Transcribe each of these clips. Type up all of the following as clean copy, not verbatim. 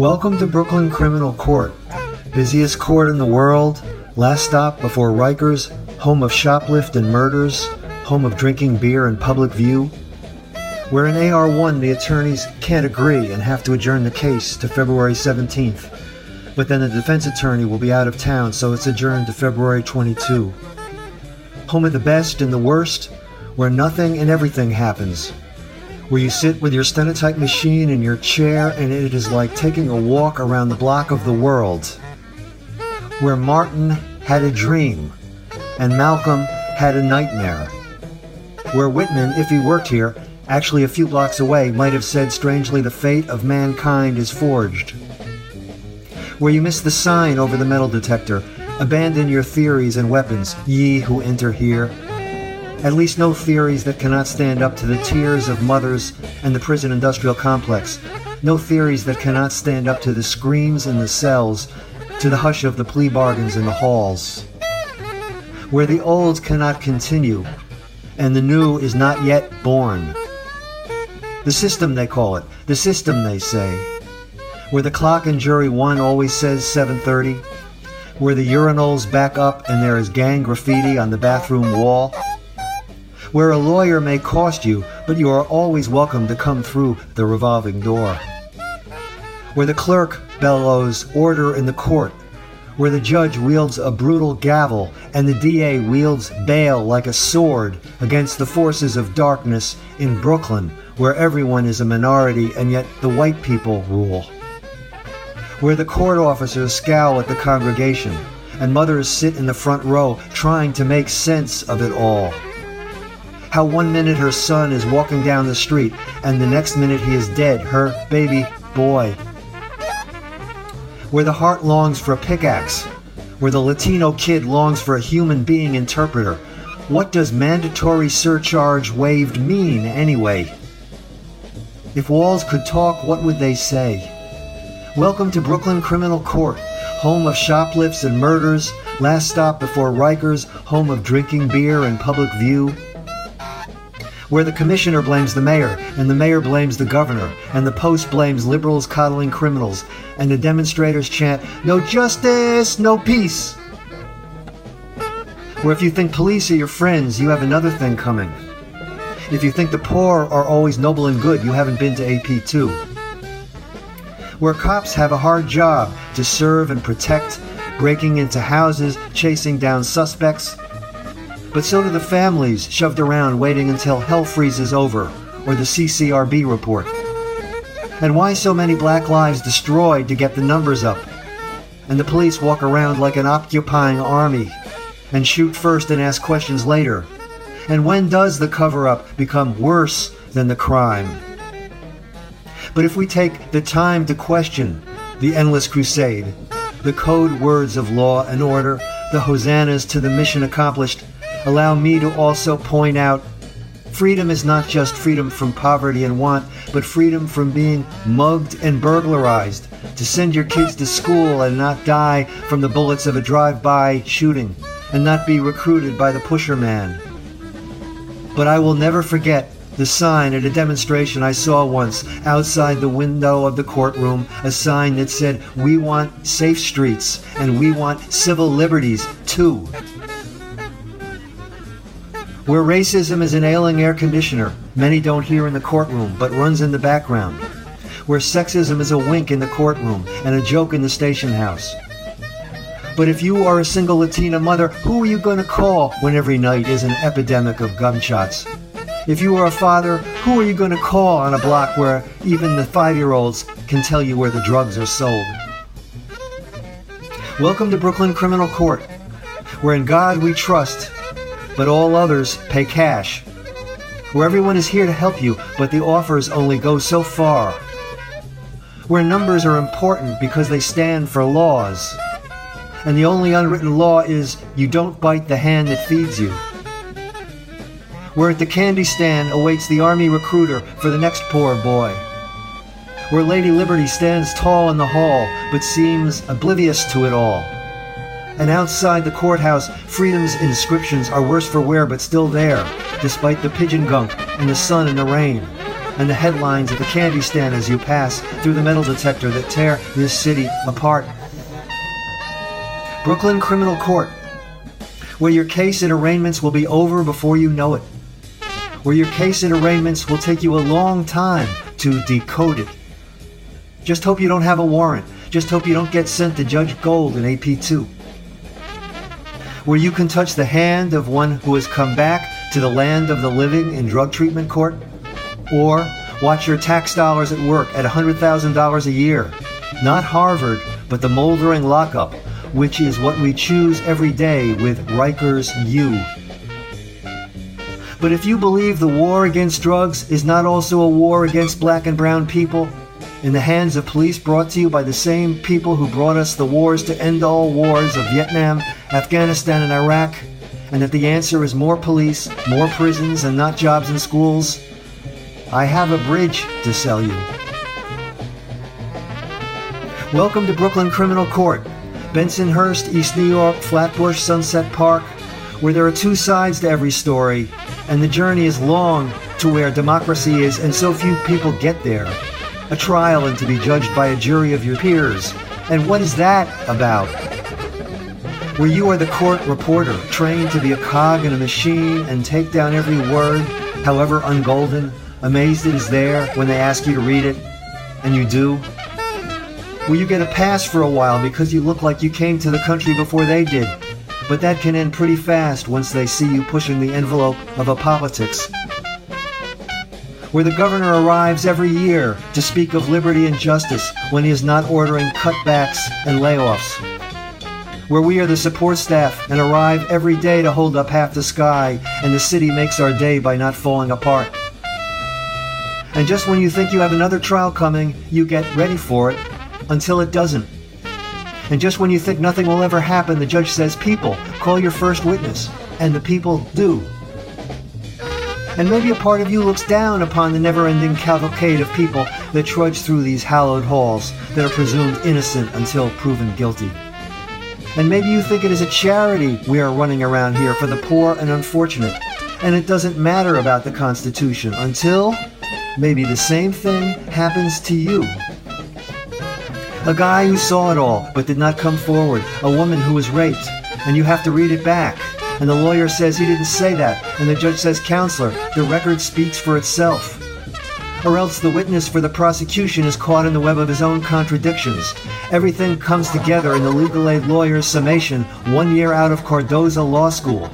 Welcome to Brooklyn Criminal Court, busiest court in the world, last stop before Rikers, home of shoplift and murders, home of drinking beer in public view. Where in AR1 the attorneys can't agree and have to adjourn the case to February 17th, but then the defense attorney will be out of town, so it's adjourned to February 22. Home of the best and the worst, where nothing and everything happens. Where you sit with your stenotype machine in your chair and it is like taking a walk around the block of the world. Where Martin had a dream and Malcolm had a nightmare. Where Whitman, if he worked here, actually a few blocks away, might have said strangely the fate of mankind is forged. Where you miss the sign over the metal detector, abandon your theories and weapons, ye who enter here. At least no theories that cannot stand up to the tears of mothers and the prison industrial complex. No theories that cannot stand up to the screams in the cells, to the hush of the plea bargains in the halls. Where the old cannot continue, and the new is not yet born. The system, they call it. The system, they say. Where the clock in jury 1 always says 7:30. Where the urinals back up and there is gang graffiti on the bathroom wall. Where a lawyer may cost you, but you are always welcome to come through the revolving door. Where the clerk bellows order in the court. Where the judge wields a brutal gavel and the DA wields bail like a sword against the forces of darkness in Brooklyn, where everyone is a minority and yet the white people rule. Where the court officers scowl at the congregation and mothers sit in the front row trying to make sense of it all. How 1 minute her son is walking down the street and the next minute he is dead, her baby boy. Where the heart longs for a pickaxe, where the Latino kid longs for a human being interpreter. What does mandatory surcharge waived mean anyway? If walls could talk, what would they say? Welcome to Brooklyn Criminal Court, home of shoplifts and murders, last stop before Rikers, home of drinking beer in public view. Where the commissioner blames the mayor, and the mayor blames the governor, and the post blames liberals coddling criminals, and the demonstrators chant, "No justice, no peace." Where if you think police are your friends, you have another thing coming. If you think the poor are always noble and good, you haven't been to AP2. Where cops have a hard job to serve and protect, breaking into houses, chasing down suspects. But so do the families shoved around waiting until hell freezes over, or the CCRB report. And why so many black lives destroyed to get the numbers up? And the police walk around like an occupying army, and shoot first and ask questions later. And when does the cover-up become worse than the crime? But if we take the time to question the endless crusade, the code words of law and order, the hosannas to the mission accomplished, allow me to also point out, freedom is not just freedom from poverty and want, but freedom from being mugged and burglarized, to send your kids to school and not die from the bullets of a drive-by shooting, and not be recruited by the pusher man. But I will never forget the sign at a demonstration I saw once outside the window of the courtroom, a sign that said, "We want safe streets, and we want civil liberties, too." Where racism is an ailing air conditioner, many don't hear in the courtroom, but runs in the background. Where sexism is a wink in the courtroom and a joke in the station house. But if you are a single Latina mother, who are you going to call when every night is an epidemic of gunshots? If you are a father, who are you going to call on a block where even the 5-year-olds can tell you where the drugs are sold? Welcome to Brooklyn Criminal Court, where in God we trust, but all others pay cash. Where everyone is here to help you, but the offers only go so far. Where numbers are important because they stand for laws. And the only unwritten law is you don't bite the hand that feeds you. Where at the candy stand awaits the army recruiter for the next poor boy. Where Lady Liberty stands tall in the hall, but seems oblivious to it all. And outside the courthouse, freedom's inscriptions are worse for wear but still there, despite the pigeon gunk and the sun and the rain. and the headlines at the candy stand as you pass through the metal detector that tear this city apart. Brooklyn Criminal Court, where your case and arraignments will be over before you know it. Where your case and arraignments will take you a long time to decode it. Just hope you don't have a warrant. Just hope you don't get sent to Judge Gold in AP2. Where you can touch the hand of one who has come back to the land of the living in drug treatment court. Or watch your tax dollars at work at $100,000 a year. Not Harvard, but the moldering lockup, which is what we choose every day with Rikers U. But if you believe the war against drugs is not also a war against black and brown people, in the hands of police brought to you by the same people who brought us the wars to end all wars of Vietnam, Afghanistan, and Iraq, and that the answer is more police, more prisons, and not jobs and schools, I have a bridge to sell you. Welcome to Brooklyn Criminal Court, Bensonhurst, East New York, Flatbush, Sunset Park, where there are two sides to every story, and the journey is long to where democracy is and so few people get there. A trial and to be judged by a jury of your peers. And what is that about? Where you are the court reporter, trained to be a cog in a machine and take down every word, however ungolden, amazed it is there when they ask you to read it, and you do. Where you get a pass for a while because you look like you came to the country before they did, but that can end pretty fast once they see you pushing the envelope of a politics. Where the governor arrives every year to speak of liberty and justice when he is not ordering cutbacks and layoffs. Where we are the support staff and arrive every day to hold up half the sky, and the city makes our day by not falling apart. And just when you think you have another trial coming, you get ready for it until it doesn't. And just when you think nothing will ever happen, the judge says, "People, call your first witness." And the people do. And maybe a part of you looks down upon the never-ending cavalcade of people that trudge through these hallowed halls that are presumed innocent until proven guilty. And maybe you think it is a charity we are running around here for the poor and unfortunate, and it doesn't matter about the Constitution until maybe the same thing happens to you. A guy who saw it all but did not come forward, a woman who was raped, and you have to read it back. And the lawyer says he didn't say that, and the judge says, "Counselor, the record speaks for itself." Or else the witness for the prosecution is caught in the web of his own contradictions. Everything comes together in the legal aid lawyer's summation 1 year out of Cardozo Law School.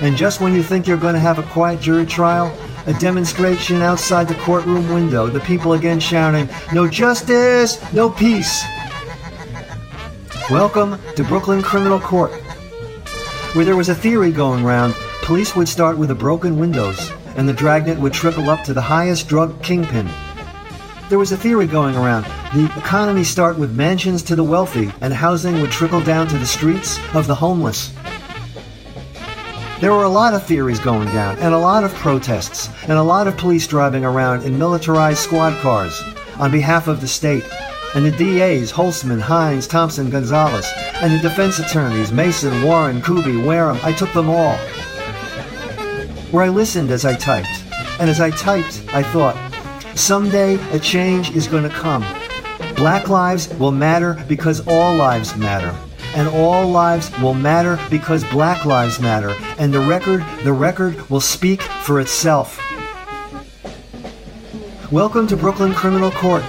And just when you think you're going to have a quiet jury trial, a demonstration outside the courtroom window, the people again shouting, "No justice, no peace." Welcome to Brooklyn Criminal Court, where there was a theory going round. Police would start with the broken windows, and the dragnet would trickle up to the highest drug kingpin. There was a theory going around. The economy start with mansions to the wealthy, and housing would trickle down to the streets of the homeless. There were a lot of theories going down, and a lot of protests, and a lot of police driving around in militarized squad cars on behalf of the state. And the DAs, Holtzman, Hines, Thompson, Gonzalez, and the defense attorneys, Mason, Warren, Kuby, Wareham, I took them all. Where I listened as I typed, and as I typed, I thought, someday a change is going to come. Black lives will matter because all lives matter. And all lives will matter because black lives matter. And the record will speak for itself. Welcome to Brooklyn Criminal Court,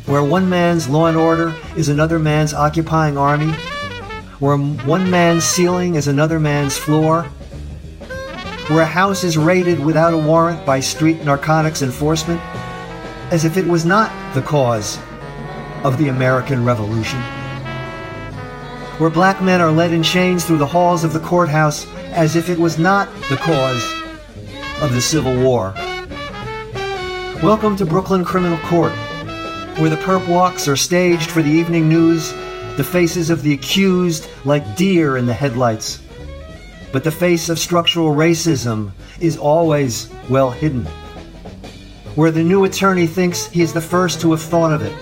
where one man's law and order is another man's occupying army, where one man's ceiling is another man's floor, where a house is raided without a warrant by street narcotics enforcement, as if it was not the cause of the American Revolution, where black men are led in chains through the halls of the courthouse as if it was not the cause of the Civil War. Welcome to Brooklyn Criminal Court, where the perp walks are staged for the evening news, the faces of the accused like deer in the headlights. But the face of structural racism is always well hidden, where the new attorney thinks he is the first to have thought of it,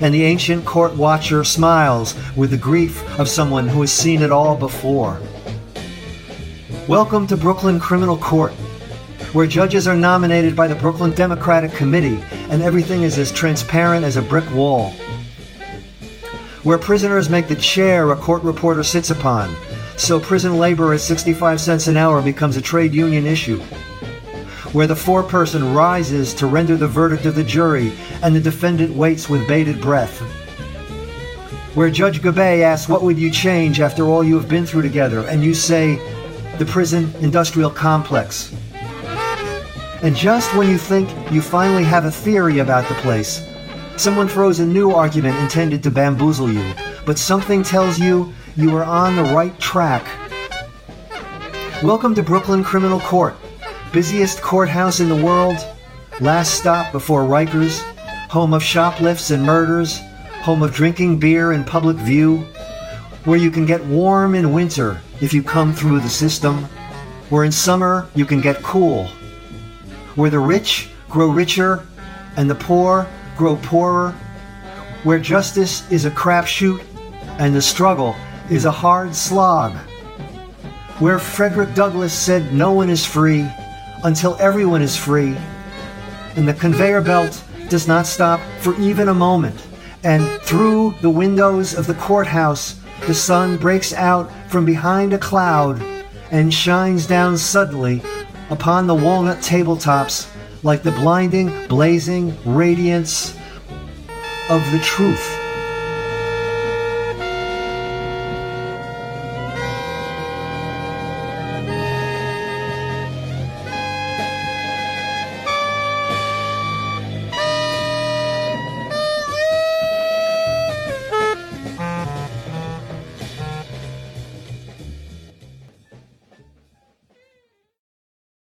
and the ancient court watcher smiles with the grief of someone who has seen it all before. Welcome to Brooklyn Criminal Court, where judges are nominated by the Brooklyn Democratic Committee and everything is as transparent as a brick wall, where prisoners make the chair a court reporter sits upon, so prison labor at 65 cents an hour becomes a trade union issue, where the foreperson rises to render the verdict of the jury and the defendant waits with bated breath, where Judge Gabay asks, what would you change after all you have been through together? And you say, the prison industrial complex. And just when you think you finally have a theory about the place, someone throws a new argument intended to bamboozle you, but something tells you you are on the right track. Welcome to Brooklyn Criminal Court, busiest courthouse in the world, last stop before Rikers, home of shoplifts and murders, home of drinking beer in public view, where you can get warm in winter if you come through the system, where in summer you can get cool, where the rich grow richer and the poor grow poorer, where justice is a crapshoot and the struggle is a hard slog, where Frederick Douglass said no one is free until everyone is free, and the conveyor belt does not stop for even a moment, and through the windows of the courthouse the sun breaks out from behind a cloud and shines down suddenly upon the walnut tabletops like the blinding, blazing radiance of the truth.